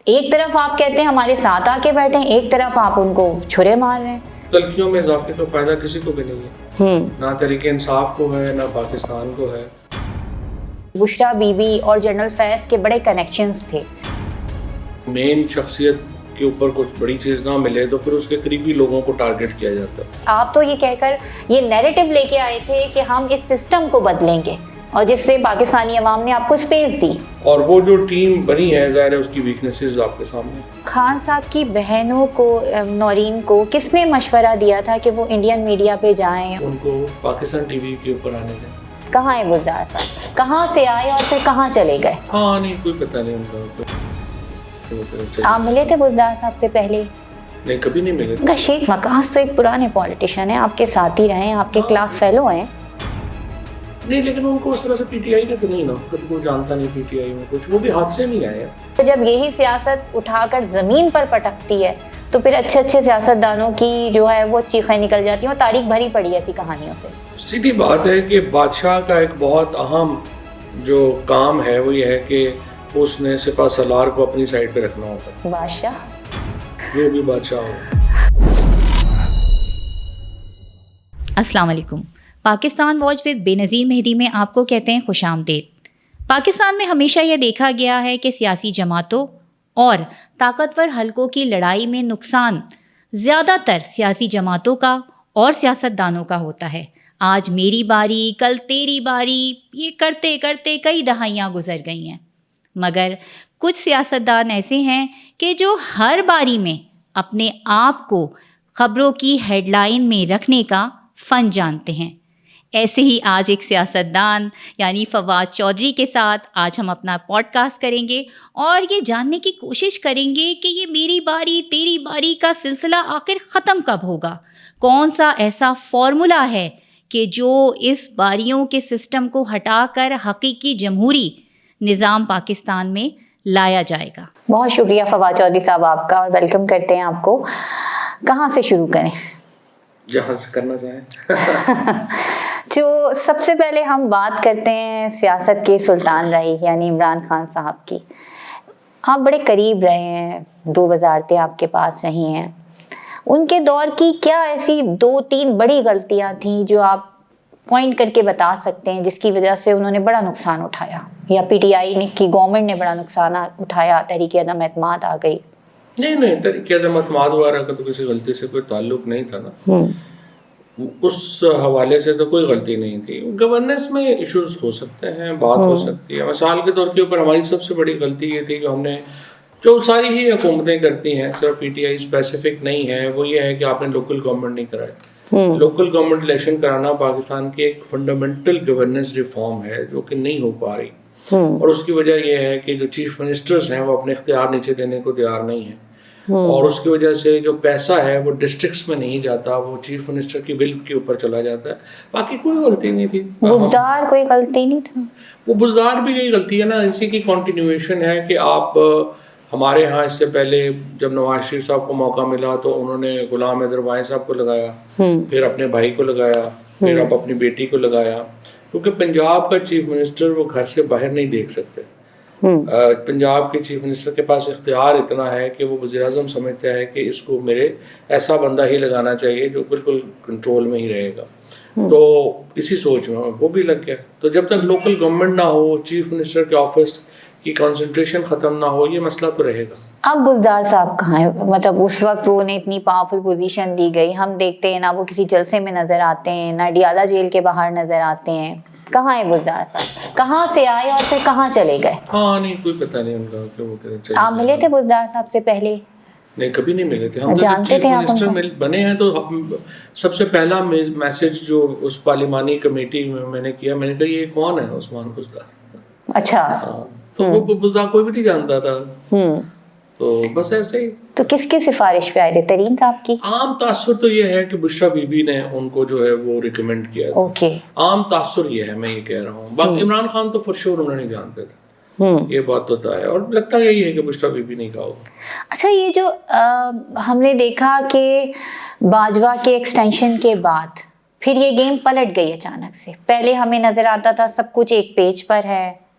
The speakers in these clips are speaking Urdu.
ایک طرف آپ کہتے ہیں ہمارے ساتھ آ کے بیٹھے ہیں، ایک طرف آپ ان کو چھرے مار رہے ہیں. تلخیوں میں اضافے کا فائدہ کسی کو بھی نہیں ہے، نہ تحریک انصاف کو ہے نہ پاکستان کو ہے. بشریٰ بی بی اور جنرل فیض کے بڑے کنیکشنز تھے. مین شخصیت کے اوپر کچھ بڑی چیز نہ ملے تو پھر اس کے قریبی لوگوں کو ٹارگٹ کیا جاتا ہے. آپ تو یہ کہہ کر یہ نیریٹو لے کے آئے تھے کہ ہم اس سسٹم کو بدلیں گے، اور جس سے پاکستانی عوام نے آپ کو اسپیس دی. اور وہ جو ٹیم بنی ہے ظاہر ہے اس کی ویکنیسز آپ کے سامنے. خان صاحب کی بہنوں کو، نورین کو کس نے مشورہ دیا تھا کہ وہ انڈین میڈیا پہ جائیں؟ ان کو پاکستان ٹی وی کے اوپر آنے دیں. کہاں ہے بزدار صاحب؟ کہاں سے آئے اور پھر کہاں چلے گئے؟ ہاں نہیں کوئی پتہ نہیں ان کا. آپ ملے تھے بزدار صاحب سے پہلے؟ نہیں کبھی نہیں ملے. کا شیخ مقاص تو ایک پرانے پولیٹیشین ہیں، آپ کے ساتھ ہی رہے ہیں، آپ کے کلاس فیلو ہیں. نہیں لیکن ان کو اس طرح سے پی ٹی آئی کا تو نہیں نا، کبھی کوئی جانتا نہیں پی ٹی آئی میں کچھ، وہ بھی ہاتھ سے نہیں آئے. تو جب یہی سیاست اٹھا کر زمین پر پٹکتی ہے تو پھر اچھے اچھے سیاستدانوں کی جو ہے وہ چیخیں نکل جاتی ہیں، اور تاریخ بھری پڑی ہے ایسی کہانیوں سے. سیدھی بات ہے کہ بادشاہ کا ایک بہت اہم جو کام ہے وہ یہ ہے کہ اس نے سپہ سالار کو اپنی سائڈ پہ رکھنا ہوتا ہے. بادشاہ جو بھی بادشاہ ہو. السلام علیکم. پاکستان واچ ود بے نظیر مہدی میں آپ کو کہتے ہیں خوش آمدید. پاکستان میں ہمیشہ یہ دیکھا گیا ہے کہ سیاسی جماعتوں اور طاقتور حلقوں کی لڑائی میں نقصان زیادہ تر سیاسی جماعتوں کا اور سیاستدانوں کا ہوتا ہے. آج میری باری، کل تیری باری، یہ کرتے کرتے کئی دہائیاں گزر گئی ہیں. مگر کچھ سیاستدان ایسے ہیں کہ جو ہر باری میں اپنے آپ کو خبروں کی ہیڈ لائن میں رکھنے کا فن جانتے ہیں. ایسے ہی آج ایک سیاستدان یعنی فواد چودھری کے ساتھ آج ہم اپنا پوڈ کاسٹ کریں گے اور یہ جاننے کی کوشش کریں گے کہ یہ میری باری تیری باری کا سلسلہ آخر ختم کب ہوگا. کون سا ایسا فارمولا ہے کہ جو اس باریوں کے سسٹم کو ہٹا کر حقیقی جمہوری نظام پاکستان میں لایا جائے گا. بہت شکریہ فواد چودھری صاحب آپ کا، اور ویلکم کرتے ہیں آپ کو. کہاں سے شروع کریں؟ جہاں سے کرنا چاہیں. جو سب سے پہلے ہم بات کرتے ہیں سیاست کے سلطان رہی یعنی عمران خان صاحب کی. آپ بڑے قریب رہے ہیں، 2 وزارتیں آپ کے پاس رہی ہیں. ان کے دور کی کیا ایسی 2-3 بڑی غلطیاں تھیں جو آپ پوائنٹ کر کے بتا سکتے ہیں جس کی وجہ سے انہوں نے بڑا نقصان اٹھایا، یا پی ٹی آئی کی گورنمنٹ نے بڑا نقصان اٹھایا، تحریک عدم اعتماد آ گئی؟ نہیں تحریک عدم اعتماد وغیرہ کا تو کسی غلطی سے کوئی تعلق نہیں تھا نا. اس حوالے سے تو کوئی غلطی نہیں تھی. گورننس میں ایشوز ہو سکتے ہیں، بات ہو سکتی ہے. مثال کے طور کے اوپر ہماری سب سے بڑی غلطی یہ تھی کہ ہم نے جو ساری ہی حکومتیں کرتی ہیں، صرف پی ٹی آئی اسپیسیفک نہیں ہے، وہ یہ ہے کہ آپ نے لوکل گورنمنٹ نہیں کرائی. لوکل گورنمنٹ الیکشن کرانا پاکستان کی ایک فنڈامنٹل گورننس ریفارم ہے جو کہ نہیں ہو پا رہی. اور اس کی وجہ یہ ہے کہ جو چیف منسٹرز ہیں وہ اپنے اختیار نیچے دینے کو تیار نہیں ہیں، اور اس کی وجہ سے جو پیسہ ہے وہ ڈسٹرکٹس میں نہیں جاتا، وہ چیف منسٹر کی ول کے اوپر چلا جاتا ہے. باقی کوئی غلطی نہیں تھی. بزدار کوئی غلطی نہیں تھا. وہ بزدار بھی یہی غلطی ہے نا، اسی کی کنٹینیویشن ہے کہ آپ ہمارے ہاں اس سے پہلے جب نواز شریف صاحب کو موقع ملا تو انہوں نے غلام حیدر وائیں صاحب کو لگایا، پھر اپنے بھائی کو لگایا، پھر اب اپنی بیٹی کو لگایا. کیونکہ پنجاب کا چیف منسٹر وہ گھر سے باہر نہیں دیکھ سکتے. پنجاب کے چیف منسٹر کے پاس اختیار اتنا ہے کہ وہ وزیر اعظم سمجھتا ہے کہ اس کو میرے ایسا بندہ ہی لگانا چاہیے جو بالکل کنٹرول میں ہی رہے گا. تو اسی سوچ میں وہ بھی لگ گیا. تو جب تک لوکل گورنمنٹ نہ ہو، چیف منسٹر کے آفس کی کنسنٹریشن ختم نہ ہو، یہ مسئلہ تو رہے گا. اب بزدار صاحب کہاں ہیں؟ مطلب اس وقت وہ انہیں اتنی پاورفل پوزیشن دی گئی، ہم دیکھتے ہیں نہ وہ کسی جلسے میں نظر آتے ہیں، نہ ڈیالہ جیل کے باہر نظر آتے ہیں. کہاں ہے بزدار صاحب؟ کہاں سے آئے اور پھر کہاں چلے گئے؟ ہاں نہیں کوئی پتہ نہیں ان کا کہ وہ کدھر. آپ ملے تھے بزدار صاحب سے پہلے؟ نہیں کبھی نہیں ملے تھے. ہم جانتے تھے آپ منسٹر بنے ہیں تو سب سے پہلا میسج جو اس پارلیمانی کمیٹی میں نے کیا، میں نے کہا یہ کون ہے عثمان بزدار. اچھا. تو وہ بزدار کوئی بھی نہیں جانتا تھا. تو بس ایسے ہی. تو کس کی سفارش پہ آئے تھے؟ ترین صاحب کی؟ عام تاثر تو یہ ہے کہ بشریٰ بی بی نے ان کو جو ہے وہ ریکمینڈ کیا تھا. اوکے. عام تاثر یہ ہے، میں یہ کہہ رہا ہوں. باقی عمران خان تو فور شیور انہوں نہیں جانتے تھے، یہ بات تو طے ہے، اور لگتا یہی ہے کہ بشریٰ بی بی نہیں کہا ہوگا. اچھا، یہ جو ہم نے دیکھا کہ باجوہ کے ایکسٹینشن کے بعد پھر یہ گیم پلٹ گئی اچانک سے. پہلے ہمیں نظر آتا تھا سب کچھ ایک پیج پر ہے،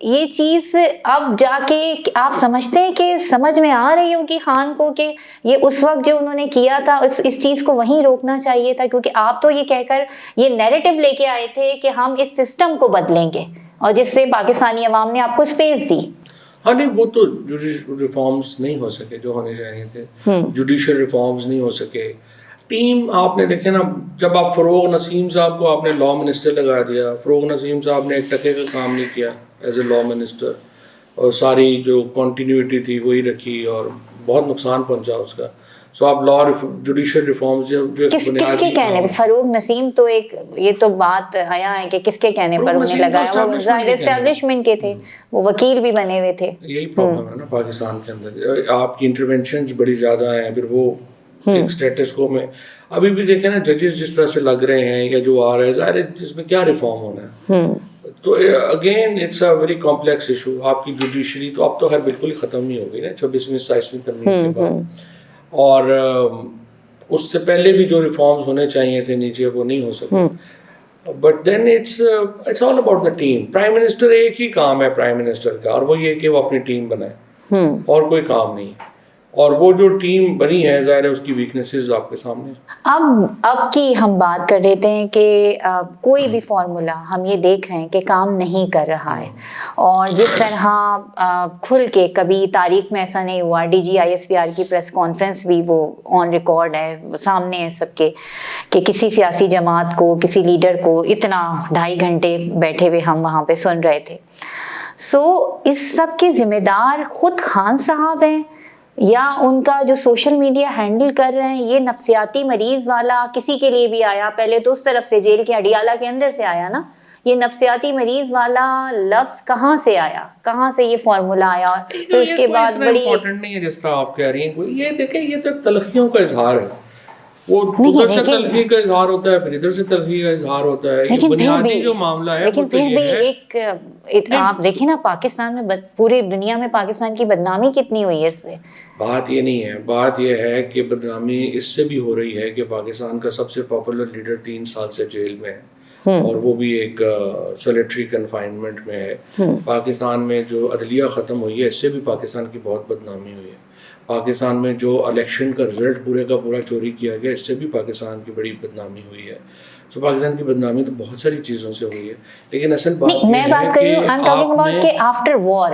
یہ چیز اب جا کے آپ سمجھتے ہیں کہ سمجھ میں آ رہی ہوگی خان کو کہ یہ اس وقت جو انہوں نے کیا تھا اس چیز کو وہیں روکنا چاہیے تھا، کیونکہ آپ تو یہ کہہ کر یہ نیریٹو لے کے آئے تھے کہ ہم اس سسٹم کو بدلیں گے، اور جس سے پاکستانی عوام نے آپ کو اسپیس دی. ہاں نہیں، وہ تو جوڈیشل ریفارمز نہیں ہو سکے جو ہونے چاہیے تھے، جوڈیشل ریفارمز نہیں ہو سکے. ٹیم آپ نے دیکھے نا، جب آپ فروغ نسیم صاحب کو آپ نے لا منسٹر لگا دیا، فروغ نسیم صاحب نے ایک ٹکے کا کام نہیں کیا ایز اے لا منسٹر، اور ساری جو کنٹینیوٹی تھی وہی رکھی اور بہت نقصان پہنچا اس کا. سو آپ لا جوڈیشل ریفارمز جو کس کے کہنے پہ فروغ نسیم تو ایک یہ تو بات آیا ہے کہ کس کے کہنے پر انہوں نے لگایا، وہ ظاہر اسٹیبلشمنٹ کے تھے، وہ وکیل بھی بنے ہوئے تھے. یہی پرابلم ہے نا پاکستان کے اندر، آپ کی انٹروینشنز بڑی زیادہ ہیں، پھر وہ ایک اسٹیٹس کو میں ابھی بھی دیکھیں نا ججز جس طرح سے لگ رہے ہیں یا جو آ رہے ہیں، ظاہر ہے اس میں کیا ریفارم ہونا ہے. تو again it's a very complex issue. آپ کی جوڈیشری تو اب تو خیر بالکل ہی ختم نہیں ہو گئی نا 26ویں 27ویں ترمیم کے بعد، اور اس سے پہلے بھی جو ریفارمز ہونے چاہیے تھے نیچے وہ نہیں ہو سکے. But then it's all about the team. Prime minister ایک ہی کام ہے پرائم منسٹر کا، اور وہ یہ کہ وہ اپنی ٹیم بنائے، اور کوئی کام نہیں. اور وہ جو ٹیم بنی ہے ظاہر ہے اس کی ویکنیسز آپ کے سامنے. اب کی ہم بات کر رہتے ہیں کہ کوئی بھی فارمولا ہم یہ دیکھ رہے ہیں کہ کام نہیں کر رہا ہے، اور جس طرح کھل کے کبھی تاریخ میں ایسا نہیں ہوا. ڈی جی ISPR کی پریس کانفرنس بھی وہ آن ریکارڈ ہے، سامنے ہے سب کے، کہ کسی سیاسی جماعت کو، کسی لیڈر کو اتنا 2.5 گھنٹے بیٹھے ہوئے ہم وہاں پہ سن رہے تھے. سو اس سب کے ذمہ دار خود خان صاحب ہیں، یا ان کا جو سوشل میڈیا ہینڈل کر رہے ہیں یہ نفسیاتی مریض والا کسی کے لیے بھی آیا، پہلے تو اس طرف سے جیل کے اڈیالہ کے اندر سے آیا نا، یہ نفسیاتی مریض والا لفظ کہاں سے آیا، کہاں سے یہ فارمولا آیا؟ اور پھر اس کے بعد بڑی امپورٹنٹ نہیں ہے جس طرح آپ کہہ رہی ہیں. یہ دیکھیں یہ تو تلخیوں کا اظہار ہے، وہ ادھر سے تلخی کا اظہار ہوتا ہے، پھر ادھر سے تلخی کا اظہار ہوتا ہے. یہ بنیادی جو معاملہ ہے، لیکن پھر بھی ایک آپ دیکھیں نا پاکستان میں، پوری دنیا میں پاکستان کی بدنامی کتنی ہوئی ہے اس سے. بات یہ نہیں ہے، بات یہ ہے کہ بدنامی اس سے بھی ہو رہی ہے کہ پاکستان کا سب سے پاپولر لیڈر 3 سال سے جیل میں ہے، اور وہ بھی ایک سولیٹری کنفائنمنٹ میں ہے. پاکستان میں جو عدلیہ ختم ہوئی ہے اس سے بھی پاکستان کی بہت بدنامی ہوئی ہے. پاکستان میں جو الیکشن کا رزلٹ پورے کا پورا چوری کیا گیا اس سے بھی پاکستان کی بڑی بدنامی ہوئی ہے. تو پاکستان کی بدنامی تو بہت ساری چیزوں سے ہوئی ہے، لیکن اصل بات میں بات کر رہی ہوں I'm talking about کہ آفٹر وار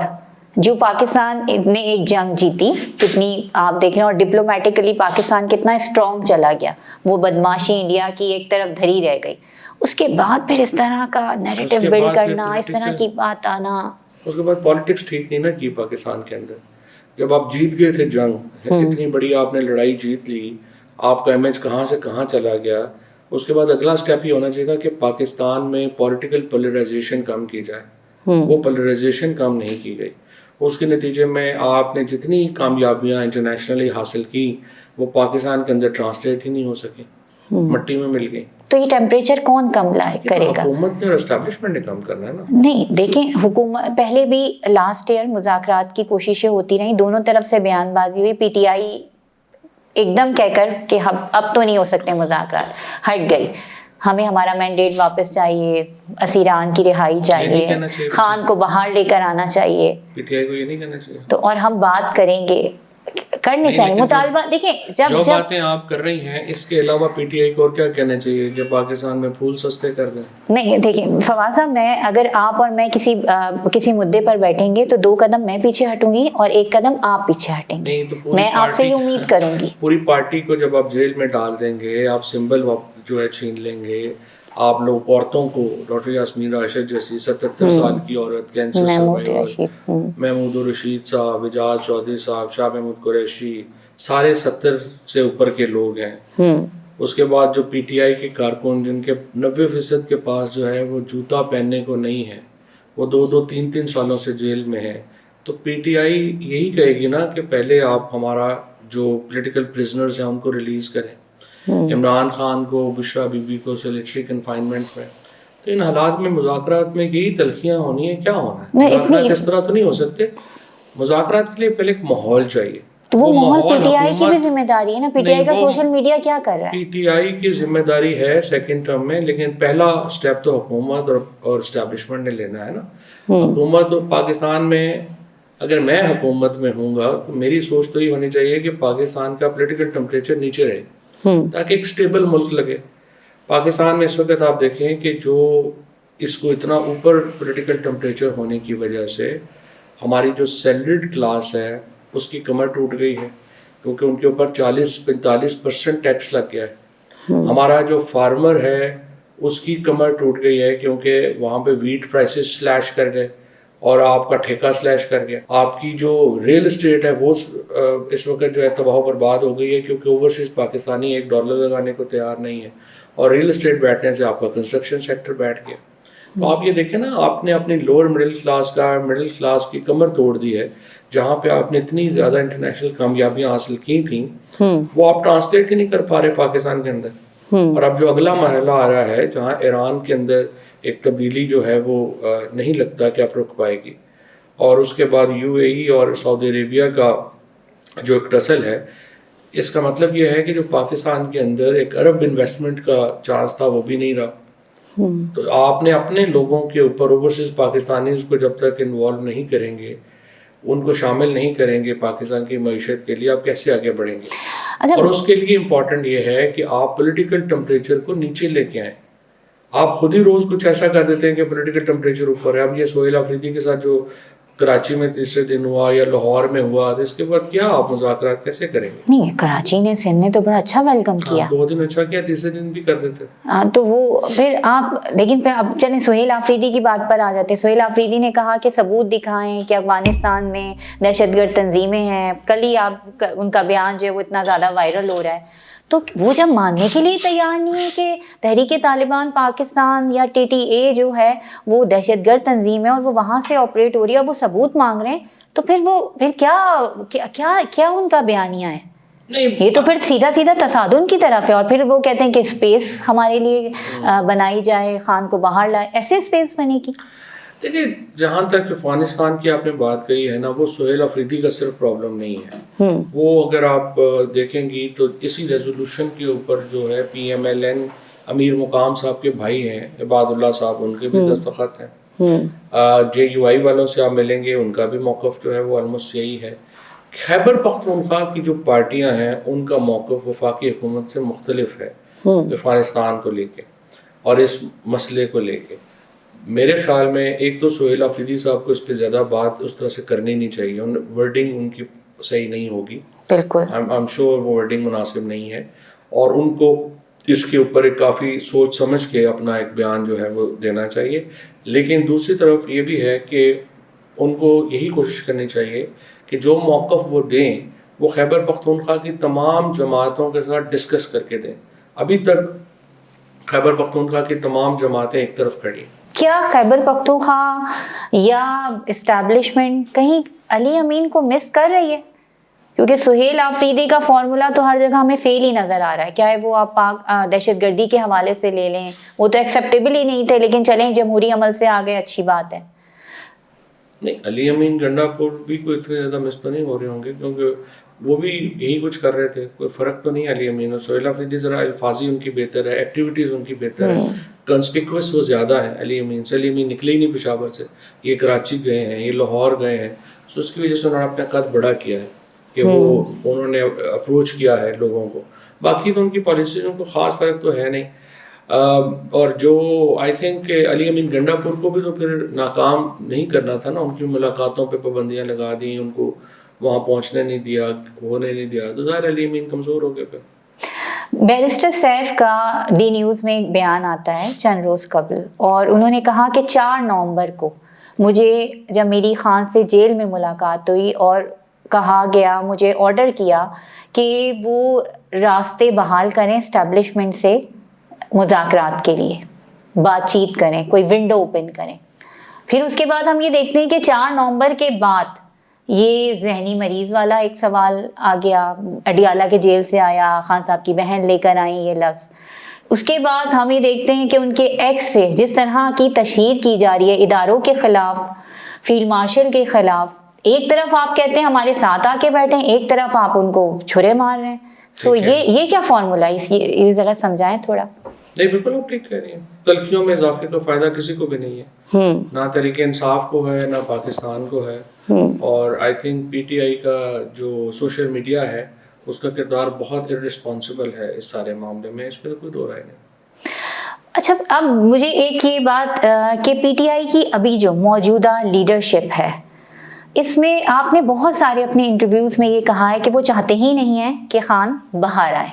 جو پاکستان نے ایک جنگ جیتی، کتنی آپ دیکھ رہے ہیں، اور ڈپلومیٹکلی پاکستان کتنا اسٹرانگ چلا گیا. وہ بدماشی انڈیا کی ایک طرف دھری رہ گئی، اس کے بعد پھر اس طرح کا نیریٹو بلڈ کرنا، اس طرح کی بات آنا. اس کے بعد پالیٹکس ٹھیک نہیں نہ کی پاکستان کے اندر. جب آپ جیت گئے تھے جنگ، اتنی بڑی آپ نے لڑائی جیت لی، آپ کا امیج کہاں سے کہاں چلا گیا. اس کے بعد اگلا سٹیپ یہ ہونا چاہیے تھا کہ پاکستان میں پولیٹیکل پولرائزیشن کم کی جائے. وہ پولرائزیشن کم نہیں کی گئی. اس کے نتیجے میں آپ نے جتنی کامیابیاں انٹرنیشنلی حاصل کی وہ پاکستان کے اندر ٹرانسلیٹ ہی نہیں ہو سکی، مٹی میں مل گئی. تو یہ ٹیمپریچر کون کم کرے گا؟ حکومت نے اور اسٹیبلشمنٹ نے کم کرنا ہے نا. نہیں دیکھیں، حکومت پہلے بھی لاسٹ ایئر مذاکرات کی کوششیں ہوتی رہیں، دونوں طرف سے بیان بازی ہوئی. PTI ایک دم کہہ کر کہ اب تو نہیں ہو سکتے مذاکرات، ہٹ گئی. ہمیں ہمارا مینڈیٹ واپس چاہیے، اسیران کی رہائی چاہیے، خان کو باہر لے کر آنا چاہیے. PTI کو یہ نہیں کہنا چاہیے تو، اور ہم بات کریں گے، کرنے چاہیے مطالبہ. دیکھیں جو باتیں آپ کر رہی ہیں اس کے علاوہ PTI کو اور کیا کہنا چاہیے کہ پاکستان میں پھول سستے کر دیں؟ نہیں دیکھیں فواز صاحب، میں اگر آپ اور میں کسی مدعے پر بیٹھیں گے تو 2 قدم میں پیچھے ہٹوں گی اور 1 قدم آپ پیچھے ہٹیں گے. میں آپ سے یہ امید کروں گی. پوری پارٹی کو جب آپ جیل میں ڈال دیں گے، آپ سمبل جو ہے چھین لیں گے، آپ لوگ عورتوں کو، ڈاکٹر یاسمین راشد جیسی 77 سال کی عورت، کینسر سروائیور، محمود الرشید صاحب، اعجاز چودھری صاحب، شاہ محمود قریشی، سارے 70 سے اوپر کے لوگ ہیں. اس کے بعد جو PTI کے کارکن جن کے 90% کے پاس جو ہے وہ جوتا پہننے کو نہیں ہے، وہ 2-2, 3-3 سالوں سے جیل میں ہے. تو PTI یہی کہے گی نا کہ پہلے آپ ہمارا جو پولیٹیکل پرزنرز ہیں ان کو ریلیز کریں، عمران خان کو، بشرا بی بی کو سولیٹری کنفائنمنٹ میں. تو ان حالات میں مذاکرات میں یہی تلخیاں ہونی ہیں، کیا ہونا ہے؟ مذاکرات اس طرح تو نہیں ہو سکتے. مذاکرات کے لیے پہلے ایک ماحول چاہیے. تو وہ ماحول پی ٹی آئی کی بھی ذمہ داری ہے نا. پی ٹی آئی کا سوشل میڈیا کیا کر رہا ہے؟ پی ٹی آئی کی ذمہ داری ہے سیکنڈ ٹرم میں, لیکن پہلا اسٹیپ تو حکومت اور اسٹیبلشمنٹ نے لینا ہے نا. حکومت پاکستان میں, اگر میں حکومت میں ہوں گا تو میری سوچ تو یہ ہونی چاہیے کہ پاکستان کا پولیٹیکل ٹمپریچر نیچے رہے تاکہ ایک اسٹیبل ملک لگے. پاکستان میں اس وقت آپ دیکھیں کہ جو اس کو اتنا اوپر پولیٹیکل ٹمپریچر ہونے کی وجہ سے ہماری جو سیلریڈ کلاس ہے اس کی کمر ٹوٹ گئی ہے, کیونکہ ان کے اوپر 40-45% ٹیکس لگ گیا ہے. ہمارا جو فارمر ہے اس کی کمر ٹوٹ گئی ہے, کیونکہ وہاں پہ ویٹ پرائسز سلیش کر گئے اور آپ کا ٹھیکہ سلیش کر گیا. آپ کی جو ریل اسٹیٹ ہے وہ اس وقت جو ہے تباہ و برباد ہو گئی ہے, کیونکہ اوورسیز پاکستانی $1 لگانے کو تیار نہیں ہے, اور ریل اسٹیٹ بیٹھنے سے آپ کا کنسٹرکشن سیکٹر بیٹھ گیا. تو آپ یہ دیکھیں نا, آپ نے اپنی لوور مڈل کلاس کی کمر توڑ دی ہے. جہاں پہ آپ نے اتنی زیادہ انٹرنیشنل کامیابیاں حاصل کی تھیں وہ آپ ٹرانسلیٹ ہی نہیں کر پا رہے پاکستان کے اندر. اور اب جو اگلا مرحلہ آ رہا ہے جہاں ایران کے اندر ایک تبدیلی جو ہے وہ نہیں لگتا کہ اب رک پائے گی, اور اس کے بعد یو اے ای اور سعودی عربیہ کا جو ایک ٹسل ہے, اس کا مطلب یہ ہے کہ جو پاکستان کے اندر ایک ارب انویسٹمنٹ کا چانس تھا وہ بھی نہیں رہا. تو آپ نے اپنے لوگوں کے اوپر اوورسیز پاکستانیز کو جب تک انوالو نہیں کریں گے, ان کو شامل نہیں کریں گے پاکستان کی معیشت کے لیے, آپ کیسے آگے بڑھیں گے؟ اور اس کے لیے امپورٹنٹ یہ ہے کہ آپ پولیٹیکل ٹمپریچر کو نیچے لے کے آئیں. آپ خود ہی روز کچھ ایسا کر دیتے ہیں کہ پولیٹیکل ٹمپریچر اوپر ہے. اب یہ سہیل آفریدی کے ساتھ جو کراچی میں تیسرے دن ہوا یا لاہور میں ہوا, تو اس کے بعد کیا آپ مذاکرات کیسے کریں گے؟ نہیں, کراچی نے سندھ نے تو بڑا اچھا ویلکم کیا, 2 دن اچھا کیا, تیسرے دن بھی کر دیتے. تو وہ پھر آپ لیکن پھر اب چلیں سہیل آفریدی کی بات پر آ جاتے ہیں. سہیل آفریدی نے کہا کہ ثبوت دکھائیں کہ افغانستان میں دہشت گرد تنظیمیں ہیں. کل ہی آپ ان کا بیان جو ہے وہ اتنا زیادہ وائرل ہو رہا ہے, تو وہ جب ماننے کے لیے تیار نہیں ہے کہ تحریک طالبان پاکستان یا ٹی ٹی اے جو ہے وہ دہشت گرد تنظیم ہے اور وہ وہاں سے آپریٹ ہو رہی ہے, اور وہ ثبوت مانگ رہے ہیں, تو پھر کیا ان کا بیانیہ ہے؟ یہ تو پھر سیدھا تصادم کی طرف ہے. اور پھر وہ کہتے ہیں کہ اسپیس ہمارے لیے بنائی جائے, خان کو باہر لائے, ایسے اسپیس بنے گی. دیکھیے, جہاں تک افغانستان کی آپ نے بات کہی ہے نا, وہ سہیل آفریدی کا صرف پرابلم نہیں ہے. وہ اگر آپ دیکھیں گی تو اسی ریزولوشن کے اوپر جو ہے پی ایم ایل این امیر مقام صاحب کے بھائی ہیں عباد اللہ صاحب, ان کے بھی دستخط ہیں. جے یو آئی والوں سے آپ ملیں گے, ان کا بھی موقف جو ہے وہ آلموسٹ یہی ہے. خیبر پختونخوا کی جو پارٹیاں ہیں ان کا موقف وفاقی حکومت سے مختلف ہے افغانستان کو لے کے اور اس مسئلے کو لے کے. میرے خیال میں ایک تو سہیل آفریدی صاحب کو اس پہ زیادہ بات اس طرح سے کرنی نہیں چاہیے, ورڈنگ ان کی صحیح نہیں ہوگی, بالکل I'm sure وہ ورڈنگ مناسب نہیں ہے, اور ان کو اس کے اوپر ایک کافی سوچ سمجھ کے اپنا ایک بیان جو ہے وہ دینا چاہیے. لیکن دوسری طرف یہ بھی ہے کہ ان کو یہی کوشش کرنی چاہیے کہ جو موقف وہ دیں وہ خیبر پختونخوا کی تمام جماعتوں کے ساتھ ڈسکس کر کے دیں. ابھی تک خیبر پختونخوا کی تمام جماعتیں ایک طرف کھڑی ہیں. کیا خیبر پختونخوا یا اسٹیبلشمنٹ کہیں علی امین کو مس کر رہی ہے؟ کیونکہ سہیل آفریدی کا فارمولا تو ہر جگہ ہمیں فیل ہی نظر آ رہا ہے. چاہے وہ آپ دہشت گردی کے حوالے سے لے لیں, وہ تو ایکسیپٹیبل ہی نہیں تھے, لیکن چلیں جمہوری عمل سے آگے, اچھی بات ہے. نہیں, علی امین گنڈا پور بھی کوئی اتنے زیادہ مس تو نہیں ہو رہے ہوں گے, کیونکہ وہ بھی یہی کچھ کر رہے تھے. کوئی فرق تو نہیں علی امین اور سہیل آفریدی. ذرا الفاظی ان کی بہتر ہے, ایکٹیویٹیز ان کی بہتر ہے, کنسپیکوس وہ زیادہ ہیں علی امین سے. علی امین نکلے ہی نہیں پشاور سے, یہ کراچی گئے ہیں, یہ لاہور گئے ہیں, تو اس کی وجہ سے انہوں نے اپنا قد بڑا کیا ہے کہ وہ انہوں نے اپروچ کیا ہے لوگوں کو. باقی تو ان کی پالیسیوں کو خاص فرق تو ہے نہیں. اور جو آئی تھنک کہ علی امین گنڈا پور کو بھی تو پھر ناکام نہیں کرنا تھا نا, ان کی ملاقاتوں پہ پابندیاں لگا دیں, ان کو وہاں پہنچنے نہیں دیا, ہونے نہیں دیا, تو ظاہر علی امین کمزور ہو گئے. پھر بیرسٹر سیف کا ڈی نیوز میں ایک بیان آتا ہے چند روز قبل, اور انہوں نے کہا کہ 4 نومبر کو مجھے جب میری خان سے جیل میں ملاقات ہوئی اور کہا گیا, مجھے آرڈر کیا کہ وہ راستے بحال کریں اسٹیبلشمنٹ سے مذاکرات کے لیے, بات چیت کریں, کوئی ونڈو اوپن کریں. پھر اس کے بعد ہم یہ دیکھتے ہیں کہ 4 نومبر کے بعد یہ ذہنی مریض والا ایک سوال آ گیا, اڈیالہ کے جیل سے آیا, خان صاحب کی بہن لے کر آئیں یہ لفظ. اس کے بعد ہم یہ دیکھتے ہیں کہ ان کے ایکس سے جس طرح کی تشہیر کی جا رہی ہے اداروں کے خلاف, فیلڈ مارشل کے خلاف, ایک طرف آپ کہتے ہیں ہمارے ساتھ آ کے بیٹھے ہیں, ایک طرف آپ ان کو چھرے مار رہے ہیں. سو یہ کیا فارمولا ہے, یہ ذرا سمجھائیں تھوڑا. نہیں بالکل آپ ٹھیک کہہ رہی ہیں, تلخیوں میں اضافے کا فائدہ کسی کو بھی نہیں ہے, نہ تحریک انصاف کو ہے نہ پاکستان کو ہے. اور I think P T I کا جو سوشل میڈیا ہے اس کا کردار بہت ارسپانسبل ہے اس سارے معاملے میں, اس پہ تو کوئی دو رائے نہیں. اچھا, اب مجھے ایک یہ بات کہ پی ٹی آئی کی ابھی جو موجودہ لیڈرشپ ہے, اس میں آپ نے بہت سارے اپنے انٹرویوز میں یہ کہا ہے کہ وہ چاہتے ہی نہیں ہیں کہ خان باہر آئے.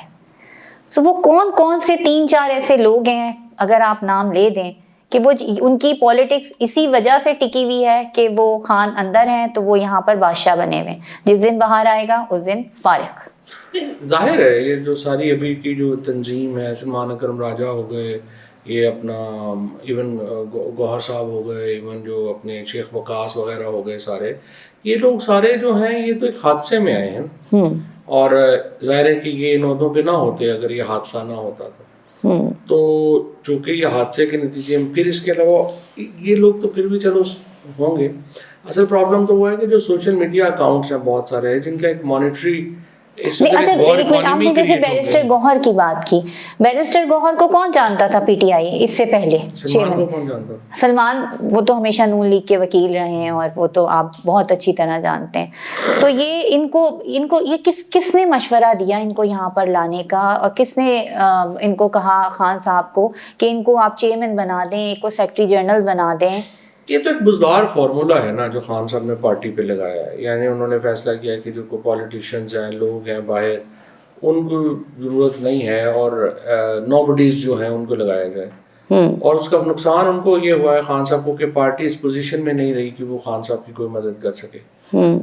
سو وہ کون سے 3-4 ایسے لوگ ہیں اگر آپ نام لے دیں کہ وہ ان کی پولیٹکس اسی وجہ سے ٹکی ہوئی ہے کہ وہ خان اندر ہیں تو وہ یہاں پر بادشاہ بنے ہوئے, جس دن باہر آئے گا اس دن فارغ. ظاہر ہے یہ جو ساری ابھی کی جو تنظیم ہے, سلمان اکرم راجہ ہو گئے, یہ اپنا ایون گوہر صاحب ہو گئے, ایون جو اپنے شیخ وقاص وغیرہ ہو گئے, سارے یہ لوگ سارے جو ہیں یہ تو ایک حادثے میں آئے ہیں. اور ظاہر ہے کہ یہ ان عہدوں پہ نہ ہوتے اگر یہ حادثہ نہ ہوتا تو چونکہ یہ حادثے کے نتیجے میں, پھر اس کے علاوہ یہ لوگ تو پھر بھی چلو ہوں گے. اصل پرابلم تو وہ ہے کہ جو سوشل میڈیا اکاؤنٹس ہیں بہت سارے ہیں جن کا ایک مانیٹری. اچھا ایک منٹ, آپ نے جیسے بیرسٹر گوہر کی بات کی, بیرسٹر گوہر کو کون جانتا تھا پی ٹی آئی اس سے پہلے؟ سلمان, وہ تو ہمیشہ نون لیگ کے وکیل رہے ہیں اور وہ تو آپ بہت اچھی طرح جانتے ہیں. تو یہ ان کو یہ کس نے مشورہ دیا ان کو یہاں پر لانے کا, اور کس نے ان کو کہا خان صاحب کو کہ ان کو آپ چیئرمین بنا دیں, ایک کو سیکرٹری جنرل بنا دیں؟ یہ تو ایک بزدار فارمولا ہے نا جو خان صاحب نے پارٹی پہ لگایا ہے. یعنی انہوں نے فیصلہ کیا کہ جو پولیٹیشینز ہیں, لوگ ہیں باہر, ان کو ضرورت نہیں ہے اور نو بڈیز جو ہیں ان کو لگایا جائے. اور اس کا نقصان ان کو یہ ہوا ہے خان صاحب کو کہ پارٹی اس پوزیشن میں نہیں رہی کہ وہ خان صاحب کی کوئی مدد کر سکے.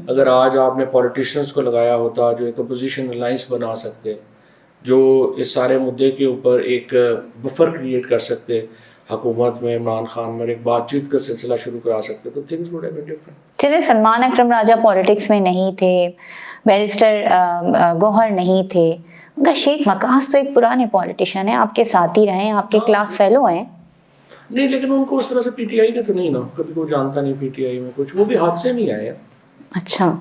اگر آج آپ نے پولیٹیشینز کو لگایا ہوتا جو ایک اپوزیشن الائنس بنا سکتے, جو اس سارے مدعے کے اوپر ایک بفر کریٹ کر سکتے, حکومت میں عمران خان میں ایک بات چیت کا سلسلہ شروع کرا سکتے, تو things would have been different. چلے, سلمان اکرم راجہ پالیٹکس میں نہیں تھے, بیرسٹر گوہر نہیں تھے, ان کا شیخ وقاص تو ایک پرانے پولیٹیشین ہیں, آپ کے ساتھ ہی رہے ہیں, آپ کے کلاس فیلو ہیں. نہیں لیکن ان کو اس طرح سے پی ٹی آئی کا تو نہیں نا, کبھی کوئی جانتا نہیں پی ٹی آئی میں کچھ, وہ بھی حادثے میں آئے ہیں. اچھا,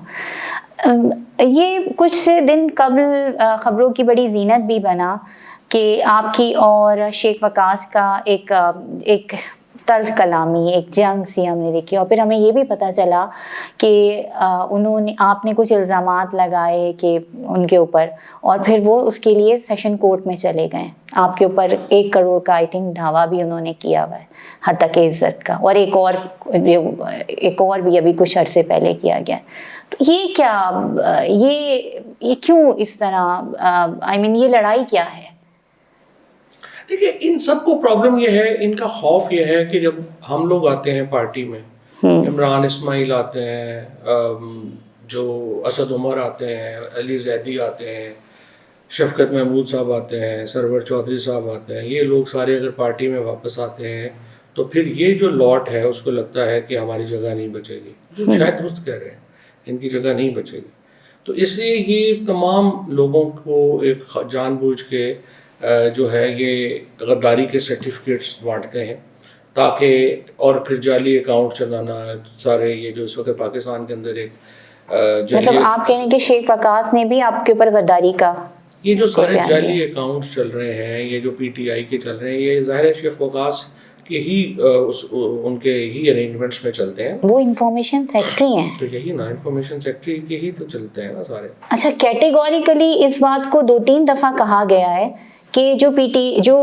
یہ کچھ دن قبل خبروں کی بڑی زینت بھی بنا کہ آپ کی اور شیخ وقاص کا ایک تلخ کلامی, ایک جنگ سی ہم نے دیکھی, اور پھر ہمیں یہ بھی پتہ چلا کہ آپ نے کچھ الزامات لگائے کہ ان کے اوپر, اور پھر وہ اس کے لیے سیشن کورٹ میں چلے گئے. آپ کے اوپر 1 کروڑ کا آئی تھنک دعویٰ بھی انہوں نے کیا ہوا ہے, حد تک عزت کا, اور ایک اور بھی ابھی کچھ عرصے پہلے کیا گیا. تو یہ کیا, یہ کیوں اس طرح, آئی مین یہ لڑائی کیا ہے؟ دیکھیے ان سب کو پرابلم یہ ہے, ان کا خوف یہ ہے کہ جب ہم لوگ آتے ہیں پارٹی میں, عمران اسماعیل آتے ہیں, جو اسد عمر آتے ہیں, علی زیدی آتے ہیں, شفقت محمود صاحب آتے ہیں, سرور چودھری صاحب آتے ہیں, یہ لوگ سارے اگر پارٹی میں واپس آتے ہیں تو پھر یہ جو لاٹ ہے اس کو لگتا ہے کہ ہماری جگہ نہیں بچے گی, جو شاید درست کہہ رہے ہیں, ان کی جگہ نہیں بچے گی. تو اس لیے یہ تمام لوگوں کو ایک جان بوجھ کے جو ہے یہ غداری کے سرٹیفکیٹس بانٹتے ہیں تاکہ, اور پھر جعلی اکاؤنٹ چلانا, سارے یہ جو اس وقت پاکستان کے اندر ایک مطلب آپ کہنے کہ شیخ وقاص نے بھی آپ کے اوپر غداری کا, یہ جو سارے جعلی اکاؤنٹس چل رہے ہیں, یہ جو پی ٹی آئی کے چل رہے ہیں, یہ ظاہر ہے شیخ وقاص کے ہی ان کے ہی ارینجمنٹس میں چلتے ہیں. وہ انفارمیشن سیکٹری ہیں, تو یہی نا انفارمیشن سیکٹری کے ہی تو چلتے ہیں نا سارے. اچھا, کیٹیگوریکلی اس بات کو 2-3 دفعہ کہا گیا ہے کہ جو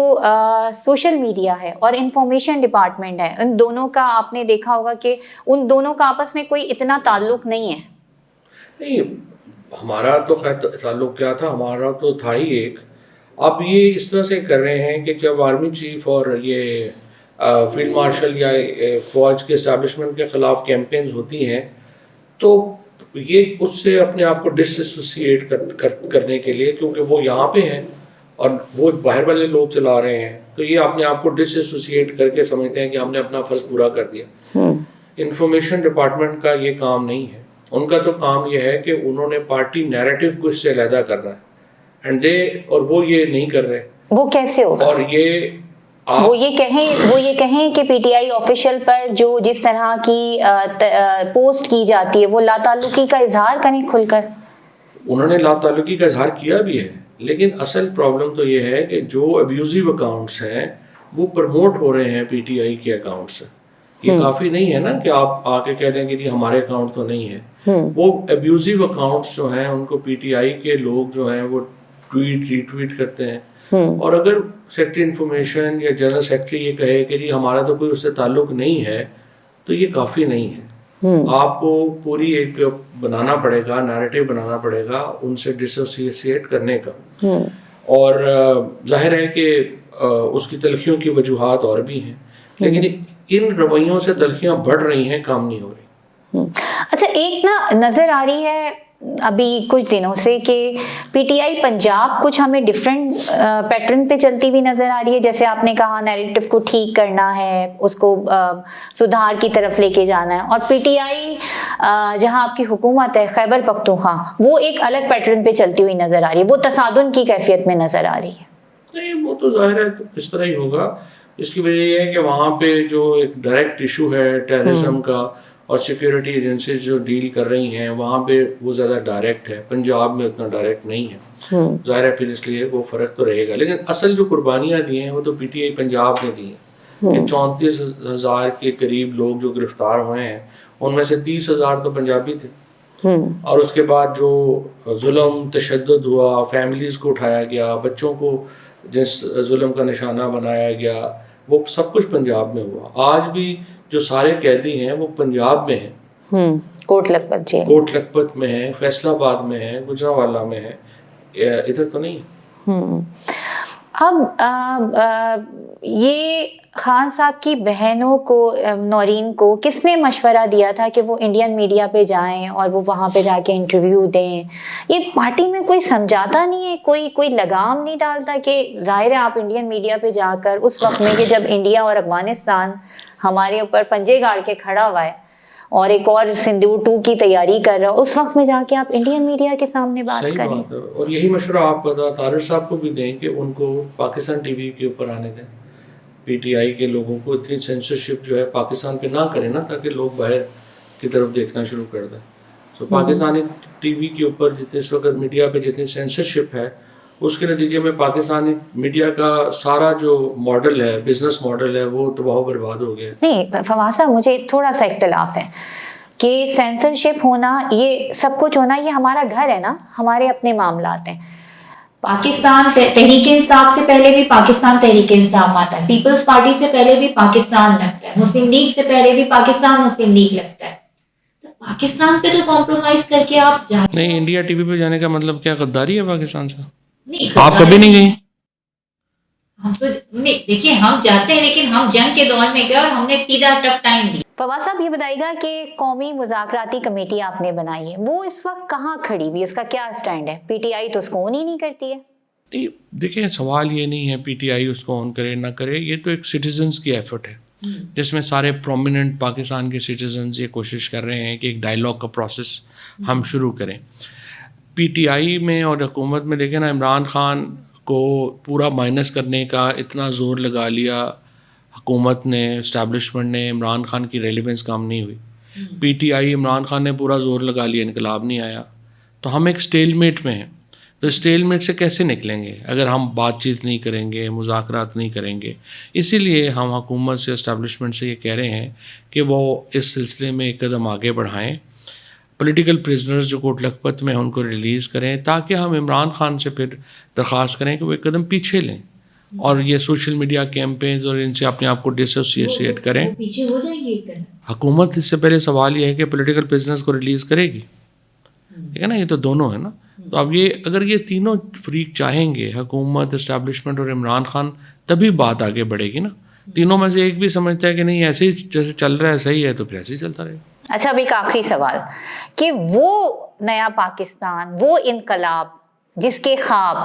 سوشل میڈیا ہے اور انفارمیشن ڈپارٹمنٹ ہے, ان دونوں کا آپ نے دیکھا ہوگا کہ ان دونوں کا آپس میں کوئی اتنا تعلق نہیں ہے. نہیں, ہمارا تو خیر تعلق کیا تھا, ہمارا تو تھا ہی ایک. اب یہ اس طرح سے کر رہے ہیں کہ جب آرمی چیف اور یہ فیلڈ مارشل یا فوج کے اسٹیبلشمنٹ کے خلاف کیمپینز ہوتی ہیں تو یہ اس سے اپنے آپ کو ڈس ایسوسیٹ کرنے کے لیے, کیونکہ وہ یہاں پہ ہیں اور وہ باہر والے لوگ چلا رہے ہیں, تو یہ اپنے آپ کو ڈس ایسوسیٹ کر کے سمجھتے ہیں کہ ہم نے اپنا فرض پورا کر دیا. انفارمیشن ڈپارٹمنٹ کا یہ کام نہیں ہے. ان کا تو کام یہ ہے کہ انہوں نے پارٹی نیریٹو کو اس سے علیحدہ کرنا ہے, اور وہ یہ نہیں کر رہے. وہ کیسے ہوگا؟ اور یہ وہ یہ کہیں کہ پی ٹی آئی آفیشیل پر جو جس طرح کی پوسٹ کی جاتی ہے وہ لا تعلقی کا اظہار کریں کھل کر. انہوں نے لا تعلقی کا اظہار کیا بھی ہے، لیکن اصل پرابلم تو یہ ہے کہ جو ابیوزیو اکاؤنٹس ہیں وہ پروموٹ ہو رہے ہیں پی ٹی آئی کے اکاؤنٹ سے. یہ کافی نہیں ہے نا کہ آپ آ کے کہہ دیں کہ جی ہمارے اکاؤنٹ تو نہیں ہے. وہ ابیوزیو اکاؤنٹس جو ہیں ان کو پی ٹی آئی کے لوگ جو ہیں وہ ٹویٹ ری ٹویٹ کرتے ہیں. اور اگر سیکرٹری انفارمیشن یا جنرل سیکرٹری یہ کہے کہ جی ہمارا تو کوئی اس سے تعلق نہیں ہے، تو یہ کافی نہیں ہے. آپ کو پوری ایک بنانا پڑے گا، نیریٹو بنانا پڑے گا ان سے ڈسوسیٹ کرنے کا. اور ظاہر ہے کہ اس کی تلخیوں کی وجوہات اور بھی ہیں، لیکن ان رویوں سے تلخیاں بڑھ رہی ہیں، کام نہیں ہو رہی. اچھا، ایک نا نظر آ رہی ہے ابھی کچھ دنوں سے کہ پی ٹی آئی پنجاب کچھ ہمیں ڈفرینٹ پیٹرن پہ چلتی ہوئی نظر آ رہی ہے. جیسے آپ نے کہا نیریٹو کو ٹھیک کرنا ہے، اس کو سدھار کی طرف لے کے جانا ہے، اور پی ٹی آئی جہاں آپ کی حکومت ہے خیبر پختونخوا وہ ایک الگ پیٹرن پہ چلتی ہوئی نظر آ رہی ہے، وہ تصادم کی کیفیت میں نظر آ رہی ہے. نہیں، وہ تو ظاہر ہے اس طرح ہی ہوگا. اس کی وجہ یہ ہے کہ وہاں پہ جو ایک ڈائریکٹ ایشو ہے ٹیررزم کا اور سیکیورٹی ایجنسیز جو ڈیل کر رہی ہیں وہاں پہ وہ زیادہ ڈائریکٹ ہے. پنجاب میں اتنا ڈائریکٹ نہیں ہے، ظاہر ہے پھر اس لیے وہ فرق تو رہے گا. لیکن اصل جو قربانیاں دی ہیں وہ تو پی ٹی آئی پنجاب نے دی ہیں کہ 34,000 کے قریب لوگ جو گرفتار ہوئے ہیں ان میں سے 30,000 تو پنجابی تھے. اور اس کے بعد جو ظلم تشدد ہوا، فیملیز کو اٹھایا گیا، بچوں کو جس ظلم کا نشانہ بنایا گیا، وہ سب کچھ پنجاب میں ہوا. آج بھی جو سارے قیدی ہیں وہ پنجاب میں ہیں، کوٹ لکھپت جیل، کوٹ لکھپت میں ہیں، فیصل آباد میں ہیں، گجرانوالہ میں ہیں، ادھر تو نہیں. اب یہ خان صاحب کی بہنوں کو، نورین کو کس نے مشورہ دیا تھا کہ وہ انڈین میڈیا پہ جائیں اور وہ وہاں پہ جا کے انٹرویو دیں؟ یہ پارٹی میں کوئی سمجھاتا نہیں ہے، کوئی لگام نہیں ڈالتا کہ ظاہر ہے آپ انڈین میڈیا پہ جا کر اس وقت میں کہ جب انڈیا اور افغانستان ہمارے اوپر پنجے گاڑ کے کھڑا ہوا ہے اور ایک اور سندور 2 کی تیاری کر رہا، اس وقت میں جا کے آپ انڈین میڈیا کے سامنے بات کریں. صحیح بات ہے. اور یہی مشورہ آپ طاہر صاحب کو بھی دیں کہ ان کو پاکستان ٹی وی کے اوپر آنے دیں. پی ٹی آئی کے لوگوں کو اتنی سینسرشپ جو ہے پاکستان پہ نہ کریں نا، تاکہ لوگ باہر کی طرف دیکھنا شروع کر دیں. تو پاکستانی ٹی وی کے اوپر جتنے اس وقت میڈیا پہ جتنی سینسرشپ ہے، اس کے نتیجے میں پاکستانی میڈیا کا سارا جو ماڈل ہے، بزنس ماڈل ہے، وہ تباہ و برباد ہو گیا. نہیں فواز صاحب، مجھے تھوڑا سا اختلاف ہے کہ سینسرشپ ہونا، یہ سب کچھ ہونا، یہ ہمارا گھر ہے نا، ہمارے اپنے معاملات ہیں. پاکستان تحریک انصاف سے پہلے بھی پاکستان تحریک انصاف آتا ہے، پیپلز پارٹی سے پہلے بھی پاکستان لگتا ہے، مسلم لیگ سے پہلے بھی پاکستان مسلم لیگ لگتا ہے. پاکستان پہ تو کمپرومائز کر کے آپ جائیں. نہیں، انڈیا ٹی وی پہ جانے کا مطلب کیا غداری ہے پاکستان سے؟ نہیں، آپ کبھی نہیں گئی؟ ہم تو دیکھیے ہم جاتے ہیں، لیکن ہم جنگ کے دور میں گئے اور ہم نے سیدھا ٹف ٹائم دی. فواز صاحب یہ بتائیے گا کہ قومی مذاکراتی کمیٹی آپ نے بنائی ہے، وہ اس وقت کہاں کھڑی ہوئی، اس کا کیا سٹینڈ ہے؟ پی ٹی آئی تو اس کو اون ہی نہیں کرتی ہے. دیکھیں، سوال یہ نہیں ہے پی ٹی آئی اس کو آن کرے نہ کرے، یہ تو ایک سٹیزنس کی ایفرٹ ہے جس میں سارے پرومیننٹ پاکستان کے سٹیزنز یہ کوشش کر رہے ہیں کہ ایک ڈائلاگ کا پروسیس ہم شروع کریں. پی ٹی آئی میں اور حکومت میں دیکھیں نا، عمران خان کو پورا مائنس کرنے کا اتنا زور لگا لیا حکومت نے، اسٹیبلشمنٹ نے، عمران خان کی ریلیونس کم نہیں ہوئی. P T I, Imran Khan نے پورا زور لگا لیا، انقلاب نہیں آیا. تو ہم ایک اسٹیل میٹ میں ہیں. تو اسٹیل میٹ سے کیسے نکلیں گے اگر ہم بات چیت نہیں کریں گے، مذاکرات نہیں کریں گے؟ اسی لیے ہم حکومت سے، اسٹیبلشمنٹ سے یہ کہہ رہے ہیں کہ وہ اس سلسلے میں ایک قدم آگے بڑھائیں. پولیٹیکل پرزنرز جو کوٹ لکھپت میں ان کو ریلیز کریں، تاکہ ہم عمران خان سے پھر درخواست کریں کہ وہ ایک قدم پیچھے لیں اور یہ سوشل میڈیا کیمپینز اور ان سے اپنے آپ کو ڈس ایسوسیٹ کریں. پیچھے ہو جائیں گے ایک قدم. حکومت اس سے پہلے سوال یہ ہے کہ پولیٹیکل پرزنرز کو ریلیز کرے گی، ٹھیک ہے نا؟ یہ تو دونوں ہے نا. تو اب یہ اگر یہ تینوں فریق چاہیں گے، حکومت، اسٹیبلشمنٹ اور عمران خان، تبھی بات آگے بڑھے گی نا. تینوں میں سے ایک بھی سمجھتا ہے کہ نہیں ایسے ہی جیسے چل رہا ہے صحیح ہے، تو پھر ایسے ہی چلتا رہے گا. اچھا، اب ایک آخری سوال کہ وہ نیا پاکستان، وہ انقلاب جس کے خواب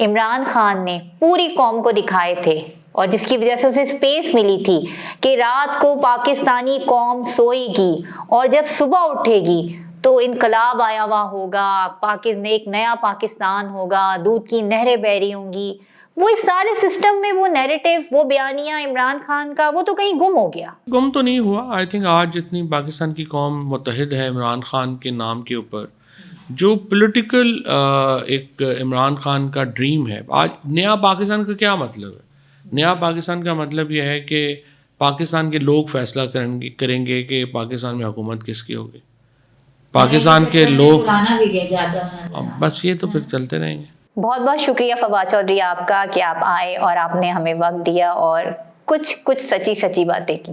عمران خان نے پوری قوم کو دکھائے تھے اور جس کی وجہ سے اسے اسپیس ملی تھی کہ رات کو پاکستانی قوم سوئے گی اور جب صبح اٹھے گی تو انقلاب آیا ہوا ہوگا، ایک نیا پاکستان ہوگا، دودھ کی نہریں بہ رہی ہوں گی، وہ اس سارے سسٹم میں وہ نیریٹیو، وہ بیانیہ عمران خان کا، وہ تو کہیں گم ہو گیا. گم تو نہیں ہوا. آئی تھنک آج جتنی پاکستان کی قوم متحد ہے عمران خان کے نام کے اوپر، جو پولیٹیکل ایک عمران خان کا ڈریم ہے. آج نیا پاکستان کا کیا مطلب ہے؟ نیا پاکستان کا مطلب یہ ہے کہ پاکستان کے لوگ فیصلہ کریں گے کہ پاکستان میں حکومت کس کی ہوگی. پاکستان کے لوگ، بس یہ تو پھر چلتے رہیں گے. بہت بہت شکریہ فواد چودھری آپ کا کہ آپ آئے اور آپ نے ہمیں وقت دیا اور کچھ سچی باتیں کی.